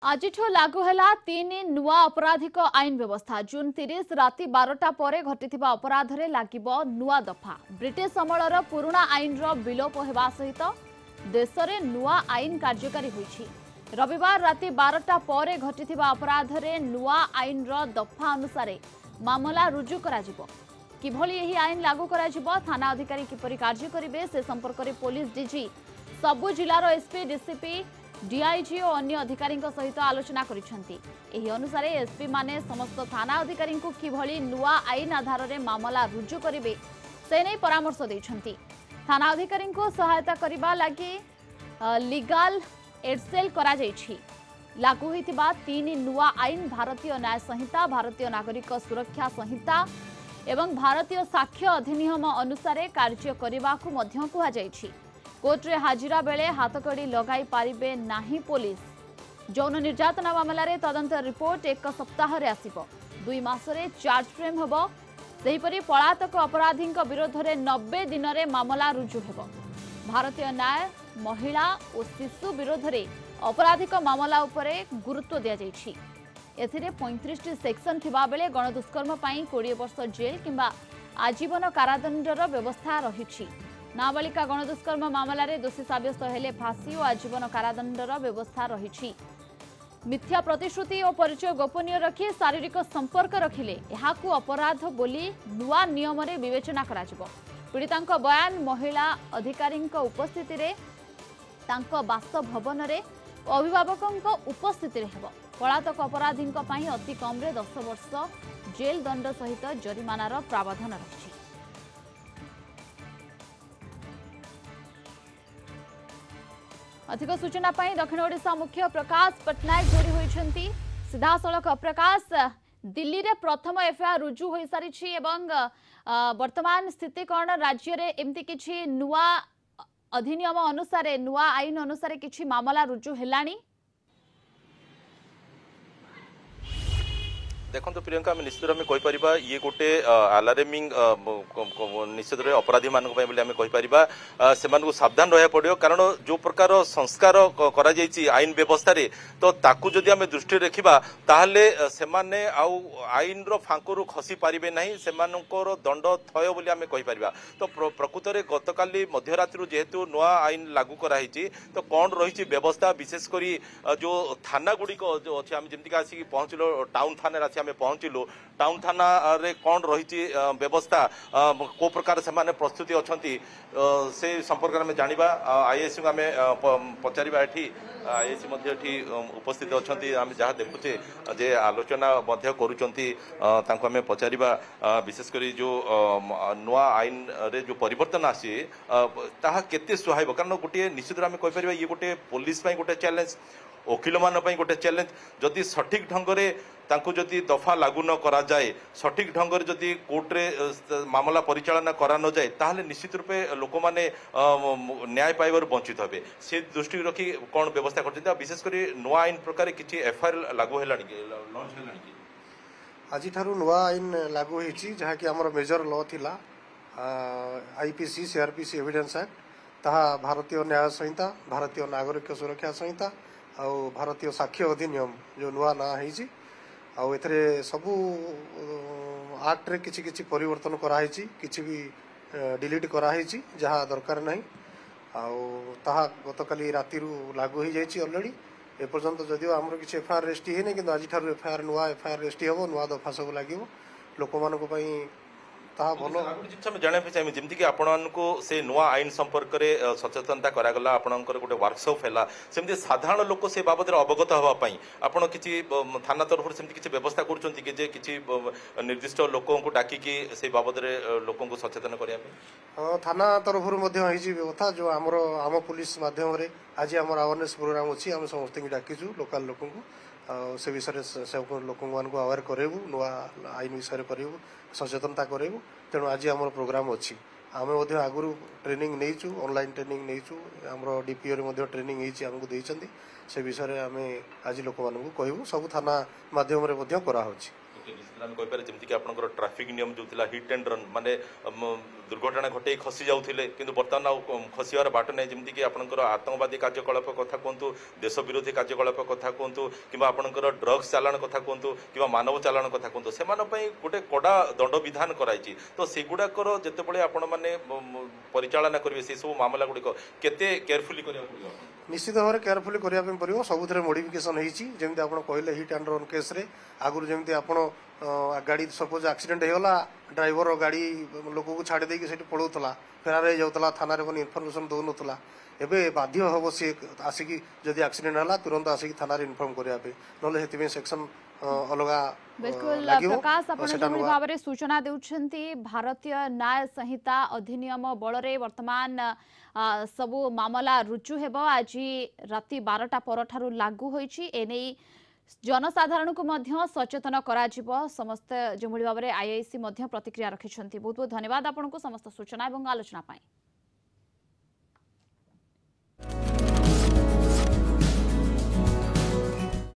आज लागू है 3 नुआ अपराधिक आईन व्यवस्था। जून 30 राति 12टा पर घटी अपराध रे लागिबो नुआ दफा। ब्रिटिश अमलर पुराणा आईन रो विलोप होगा सहित देश में नुआ आईन कार्यकारी होईछि। रविवार राति 12टा पर घटी अपराध रे नुआ आईन रो दफा अनुसार मामला रुजु कराजिबो। किभली एही आईन लागू कराजिबो, थाना अधिकारी किपरि कार्य करिवे से संपर्क में पुलिस डीजी सबु जिलार एसपी डीसीपी डीआईजी और अन्य अधिकारी सहित आलोचना करिसेंती। अनुसार एसपी माने समस्त थाना अधिकारी को किभली नुआ आईन आधार में मामला रुजु करिवे से नहीं परामर्श देइछंती। थाना अधिकारी को सहायता करबा लागि लीगल एडसेल करा जायछि। लागू होइतिबा 3 नुआ आईन भारतीय न्याय संहिता, भारतीय नागरिक सुरक्षा संहिता एवं भारतीय साक्ष्य अधिनियम अनुसार कार्य करने को मध्य कहा जायछि। कोर्ट रे हाजिरा बेले हाथकड़ी लगाई पारिबे नाही पुलिस। यौन निर्यातना मामला रे तदंत रिपोर्ट 1 सप्ताह रे आसिबो। 2 मास रे चार्ज फ्रेम हबो। सेहिपरि पलातक अपराधी विरोध में 90 दिन रे मामला रुजु हेबो। भारतीय न्याय, महिला और शिशु विरोध में अपराधिक मामला उपरे गुरुत्व दिया जायछि। एथिरे 35 सेक्शन थिबा बेले गणदुष्कर्म पई 20 वर्ष जेल किंबा आजीवन कारादंडर व्यवस्था रहिछि। नाबालिका गणदुष्कर्म मामला रे दोषी साब्यस्त हेले फांसी और आजीवन कारादंडर व्यवस्था रही। मिथ्या प्रतिश्रुति और परिचय गोपनीय रखी शारीरिक संपर्क रखिले यहाकू अपराध बोली नुआ नियम रे विवेचना कराजिबो। पीड़ितांक बयान महिला अधिकारी उपस्थिति रे तांको बासभवन रे अभिभावकों उपस्थिति रे हेबो। पलातक अपराधी अति कम रे 10 वर्ष जेल दंड सहित जरिमानार प्रावधान रही। अधिक सूचना पाई दक्षिण ओडिशा मुख्य प्रकाश पटनायक जोड़ी होइछंती। सीधा सड़क प्रकाश, दिल्ली रे प्रथम एफआईआर रुजु होई सारिछि एवं वर्तमान स्थिति कौन राज्य रे एमती किछि नुआ अधिनियम अनुसार नुआ आईन अनुसार किछि मामला रुजु हेलानी? देखो तो प्रियंका आम निश्चित आम कहीपर ये गोटे आलार्मिंग निश्चित अपराधी मान कहीपर से सावधान रहा पड़ो। कारण जो प्रकार संस्कार करा आईन व्यवस्था रे तो ताकू जदि आम दृष्टि रखा ताहले सेमाने आउ आईन रो फांकरू खसी पारिबे नहीं, सेमानकर दंड थय बोली आम कहीपर। तो प्रकृत में गतकाली मध्यरात्रि जेहेतु नुआ आईन लागू कराई तो कौन रही व्यवस्था विशेषकर जो थाना गुड़िक जो अच्छे आम जमीक आसिक पहुँचल टाउन थाना आम पहुँचलु, टाउन थाना रे कौन रही व्यवस्था को प्रकार से प्रस्तुति अच्छा से संपर्क में जाना आईएसी को आम पचारा। आईएसी उपस्थित अच्छा आम जहाँ देखुचे जे आलोचना करें पचारा विशेषकर जो नुआ आईन रे जो परिवर्तन आसी ताहा केते सुहाइब। कारण गोटे निश्चित आम कहीपर ये गोटे पुलिस गोटे चैलेंज, वकिल मान गोटे चैलेंज। जदि सठिक ढंग से तांको जदि दफा लागू न करा जाए, सठिक ढंग से जदि कोर्ट रे मामला परिचालना करा न जाए ताहले निश्चित रूपे लोक माने न्याय पाइबार वंचित हेबे। से दृष्टि रखी कौन व्यवस्था करछथि? विशेषकर नुआ आईन प्रकार किछि एफआईआर लागू हेलानी लॉन्च हेलानी कि आज ठारू नुआ आईन लागू होईछि जहा कि हमर मेजर लॉ थिला आईपीसी सीआरपीसी एविडेंस एक्ट, ताहा भारतीय न्याय संहिता, भारतीय नागरिक सुरक्षा संहिता और भारतीय साक्ष्य अधिनियम जो नुआ ना होईछि आउ एथरे सबू एक्ट रे किछि किछि परिवर्तन कराई, किछि भी डिलीट कराई जहाँ दरकार नहीं। आउ ताहा गतकाली राति लागू हो जाइछि ऑलरेडी। एपर्यंत जदिव आमर किछि एफआईआर रेजिस्ट्री हेने किंतु आज ठारू एफआईआर नुआ एफआईआर रेजिस्ट्री हबो, नुआ दफा सब लागिवो लोक मानको पई ताहा भलो। जिन जाना चाहिए जमी कि आपको से नुआ आईन संपर्क में सचेतनता करागला, आपणकर गोटे वर्कशॉप है सेमती साधारण लोक से बाबद अवगत हाँपाई आप कि थाना तरफ से किसी व्यवस्था करुँच कि किसी निर्दिष्ट लोक डाकिकी से बाबद लोक सचेतन करने? हाँ, थाना तरफ व्यवस्था जो आम पुलिस मध्यम आज आम अवेयरनेस प्रोग्राम अच्छी आम समस्त डाकिचु लोकाल लोक से विषय सब लोक अवेयर करेबू, नुआ आईन विषय करेबू, सचेतनता करेबू। तेणु आज आम प्रोग्राम अच्छी आम आगु ट्रेनिंग नहींचु, ऑनलाइन ट्रेनिंग नहींचु, आम डीपीओ रे ट्रेनिंग आमको देइछंती। से विषय आम आज लोक मानू कहबू, सब थाना माध्यम रे करा होछि। आम कहीपर जमीक आप ट्राफिक नियम जो था हिट एंड रन माने दुर्घटना घटे खसी जाऊे कि बर्तमान आउ खसबार बाट ना जमीक आपंकर आतंकवादी कार्यकलाप कथा कहतु देश विरोधी कार्यकलाप कथा कहतु कि आपंकर ड्रग्स चालाण कथा कहतु कि मानव चालाण कथा कहतु से गोटे कड़ा दंड विधान कराई तो सेगुड़ाकर जिते आपण मैंने परिचालना करेंगे से सब मामला गुड़िक केते केयरफुली करा निश्चित भाव में केयरफुली करने पड़ो सब मोडिफिकेसन होती आप कहले हिट एंड रन केस रे आगुरी जमी आप गाड़ी सपोज एक्सीडेंट होगा ड्राइवर गाड़ी लोक को छाड़ी देकी पड़ोला फेरार जाऊला थाना रे इनफर्मेशन दौन एवं बाध्य हम सी आसिकी जदि एक्सीडेंट है तुरंत आसिक थाना इनफर्म करने ना सेक्शन अलगा बिल्कुल प्रकाश आपण भाव में सूचना देउछंती भारतीय न्याय संहिता अधिनियम बल वर्तमान सबु मामला रुजु हेब आज राति 12टा पर लागू होईछि एने जनसाधारण को मध्य सचेतन करा समस्त जो भाव में आईआईसी प्रतिक्रिया रखिंट बहुत बहुत धन्यवाद आपको समस्त सूचना और आलोचना पाई।